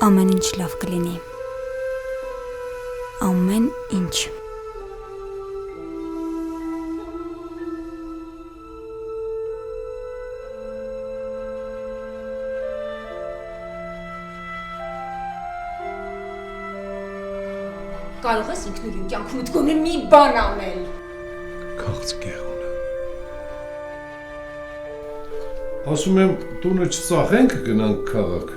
Ամեն ինչ լավ կլինի։ Ամեն ինչ։ Կարող ես ինքնուրույն կյանքումդ գոնե մի բան անել։ Քաղցկեղուն է։ Ասում եմ, տունը չծախենք գնանք քաղաք։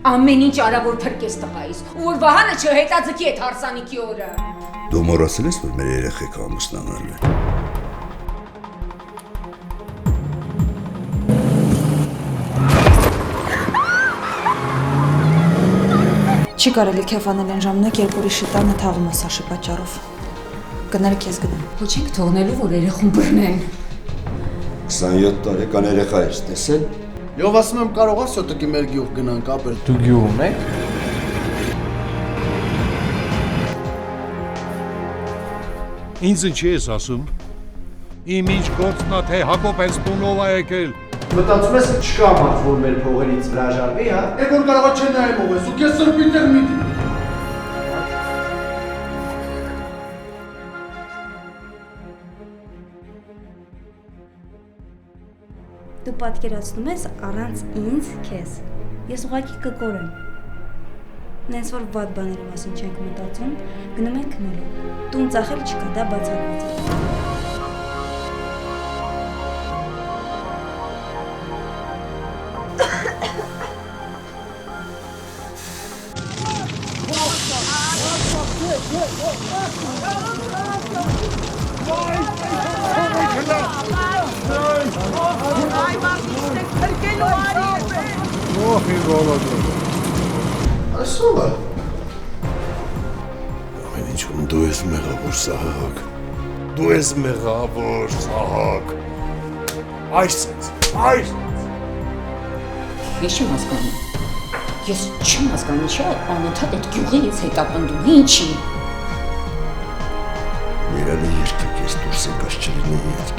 Ամեն ինչ արա որ փրկես տղայիս, ու որ Վահանը չհետաձգի այդ հարսանիքի օրը։ Դու մոռացել ես, որ մեր երեխեքը ամուսնանալու են։ Չի կարելի քեֆ անել այն ժամանակ, երբ ուրիշի տանը թաղում ես Սաշի պատճառով։ Գնալ քեզ գնամ։ Ոչ ենք թողնելու, որ երեխուն բռնեն։ 27 տարեկան երեխա ես տեսել։ Եվ ասում եմ կարող ես սոտիկի մեր գյուղ գնանք ապել։ Դու գյուղում եք։ Ինձ ինչի ես ասում։ Իմ ինչ գործն է, թե Հակոբ հենց տունով է եկել։ Մտածում ես չկա մարդ, որ մեր փողերից հրաժարվի, հա։ Եվ որ կարողա չեն նայեմ ով ես, ու կես սրպի տերմիտ։ Դու պատկերացնում ես առանց ինձ քեզ։ Ես ուղղակի կկորեմ։ Նենց որ վատ բաների մասին չենք մտածում, գնում ենք քնելու։ Տուն ծախել չկա, դա բացառված է։ Այսով է։ Ամեն ինչում դու ես մեղավոր Սահակ։ Դու ես մեղավոր Սահակ։ Այս։ Ես չեմ հասկանում։ Ես չեմ հասկանում, չէ՞ անընդհատ այդ գյուղի ինձ հետապնդում, ինչի։ Երանի երկը կես դուրս եկած չլինի հետ։